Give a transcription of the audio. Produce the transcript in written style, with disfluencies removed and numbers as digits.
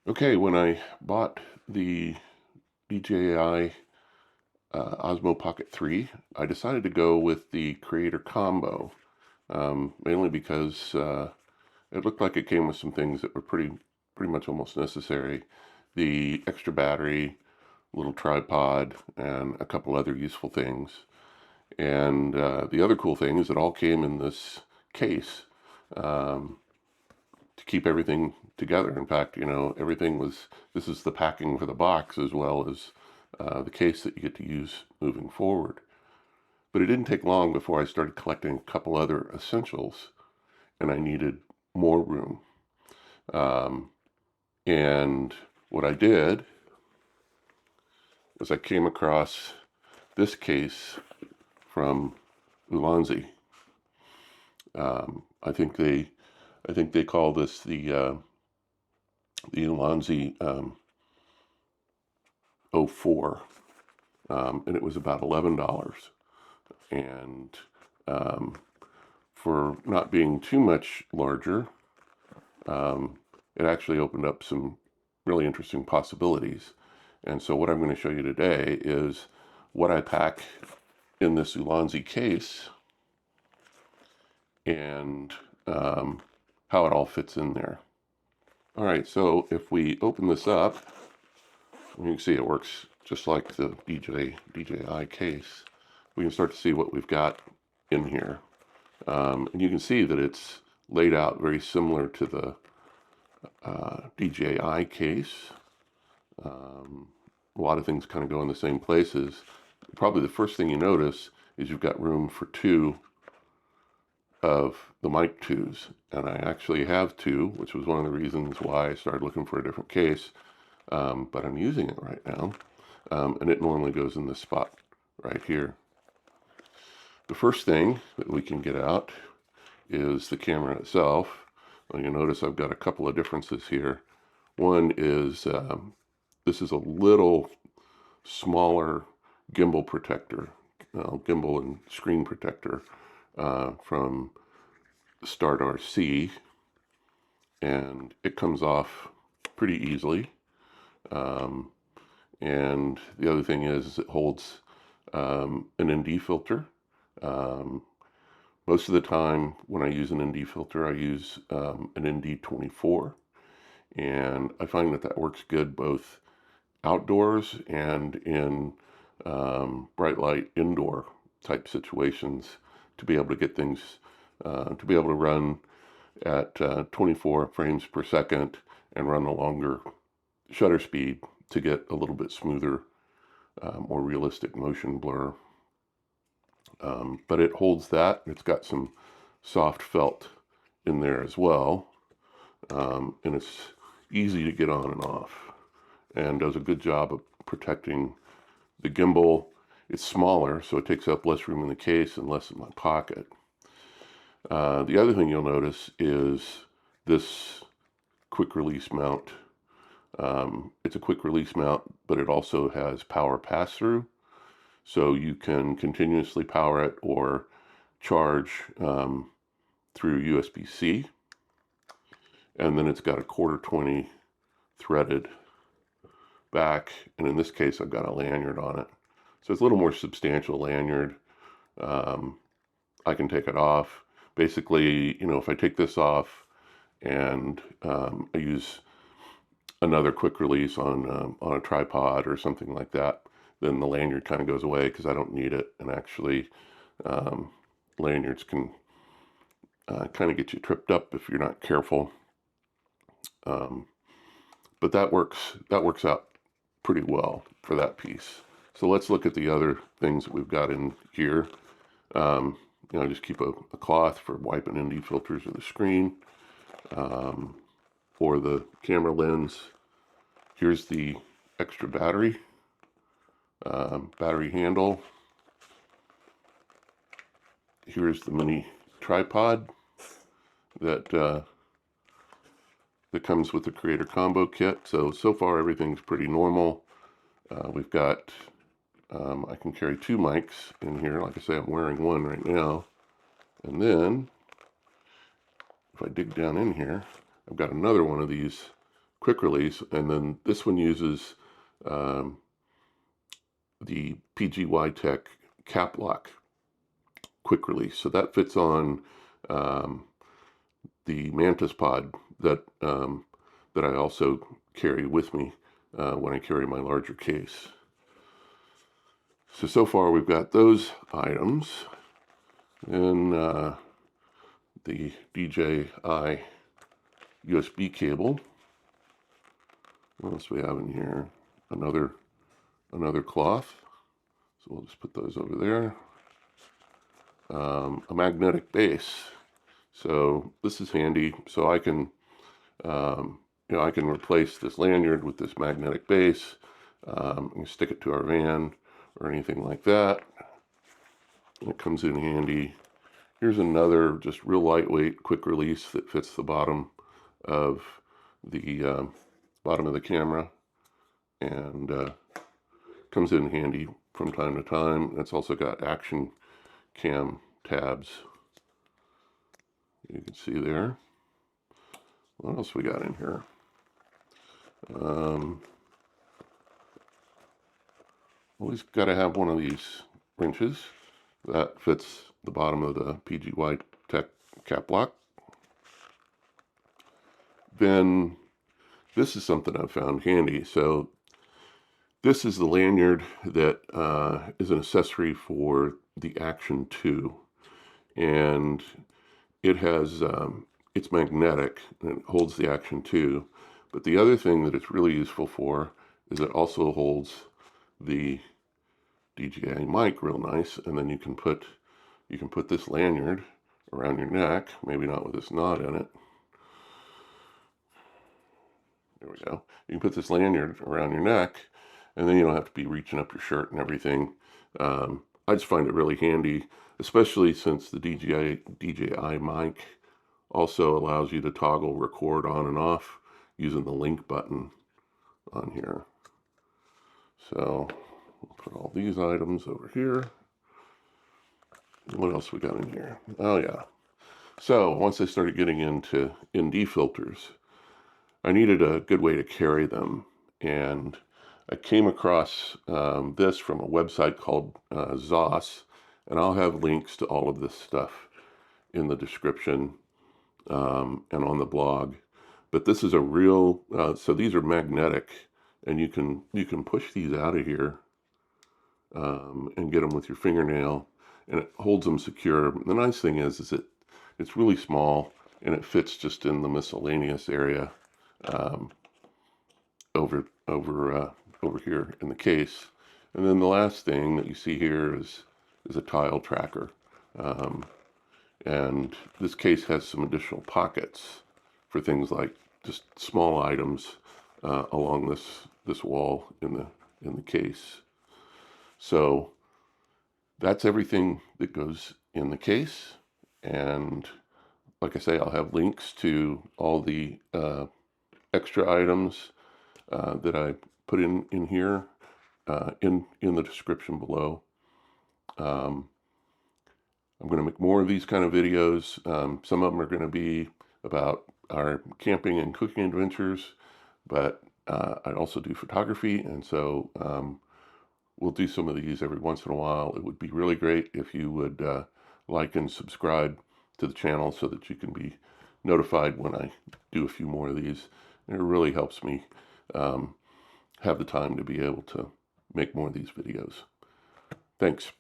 Okay, when I bought the DJI Osmo Pocket 3, I decided to go with the Creator Combo, mainly because it looked like it came with some things that were pretty much almost necessary. The extra battery, little tripod, and a couple other useful things. And the other cool thing is it all came in this case. Um, to keep everything together. In fact, this is the packing for the box as well as the case that you get to use moving forward. But it didn't take long before I started collecting a couple other essentials, and I needed more room. Um, and what I did was I came across this case from Ulanzi. I think they call this the Ulanzi 04, and it was about $11. And um, for not being too much larger, it actually opened up some really interesting possibilities. And so what I'm going to show you today is what I pack in this Ulanzi case and how it all fits in there. All right, so if we open this up, you can see it works just like the DJI case. We can start to see what we've got in here. And you can see that it's laid out very similar to the DJI case. A lot of things kind of go in the same places. Probably the first thing you notice is you've got room for two of the mic 2s. And I actually have two, which was one of the reasons why I started looking for a different case. But I'm using it right now. And it normally goes in this spot right here. The first thing that we can get out is the camera itself. Well, you'll notice I've got a couple of differences here. One is this is a little smaller gimbal protector, gimbal and screen protector from Start RC, and it comes off pretty easily. And the other thing is it holds an ND filter. Most of the time when I use an ND filter, I use an ND24, and I find that that works good both outdoors and in bright light indoor type situations to be able to get things, to be able to run at 24 frames per second and run a longer shutter speed to get a little bit smoother, more realistic motion blur. But it holds that. It's got some soft felt in there as well. And it's easy to get on and off and does a good job of protecting the gimbal. It's smaller, so it takes up less room in the case and less in my pocket. The other thing you'll notice is this quick release mount. It's a quick release mount, but it also has power pass-through. So you can continuously power it or charge through USB-C. And then it's got a 1/4 threaded back. And in this case, I've got a lanyard on it. So it's a little more substantial lanyard. I can take it off. Basically, if I take this off and I use another quick release on a tripod or something like that, then the lanyard kind of goes away because I don't need it. And actually, lanyards can kind of get you tripped up if you're not careful. But that works out pretty well for that piece. So let's look at the other things that we've got in here. Just keep a cloth for wiping ND filters of the screen or the camera lens. Here's the extra battery handle. Here's the mini tripod that comes with the Creator Combo kit. So far everything's pretty normal. We've got, I can carry two mics in here. Like I say, I'm wearing one right now. And then, if I dig down in here, I've got another one of these quick release, and then this one uses the PGY Tech cap lock quick release. So that fits on the Mantis pod that that I also carry with me when I carry my larger case. So far we've got those items, and the DJI USB cable. What else do we have in here? Another cloth. So we'll just put those over there. A magnetic base. So this is handy. So I can, I can replace this lanyard with this magnetic base. And stick it to our van or anything like that. And it comes in handy. Here's another just real lightweight quick release that fits the bottom of the camera, and comes in handy from time to time. It's also got action cam tabs. You can see there. What else we got in here? Always got to have one of these wrenches. That fits the bottom of the PGY Tech cap lock. Then this is something I've found handy. So this is the lanyard that is an accessory for the Action 2, and it has it's magnetic and it holds the Action 2. But the other thing that it's really useful for is it also holds the DJI mic real nice, and then you can put this lanyard around your neck, maybe not with this knot in it. There we go. You can put this lanyard around your neck, and then you don't have to be reaching up your shirt and everything. I just find it really handy, especially since the DJI mic also allows you to toggle record on and off using the link button on here. So we'll put all these items over here. What else we got in here? Oh yeah. So once I started getting into ND filters, I needed a good way to carry them, and I came across this from a website called ZOS, and I'll have links to all of this stuff in the description and on the blog. But this is a real, so these are magnetic, and you can push these out of here and get them with your fingernail, and it holds them secure. The nice thing is it's really small, and it fits just in the miscellaneous area over here in the case. And then the last thing that you see here is a tile tracker, and this case has some additional pockets for things like just small items along this wall in the case. So that's everything that goes in the case, and like I say, I'll have links to all the extra items that I put in here in the description below. I'm going to make more of these kind of videos. Some of them are going to be about our camping and cooking adventures, but I also do photography, and so we'll do some of these every once in a while. It would be really great if you would like and subscribe to the channel so that you can be notified when I do a few more of these. And it really helps me have the time to be able to make more of these videos. Thanks.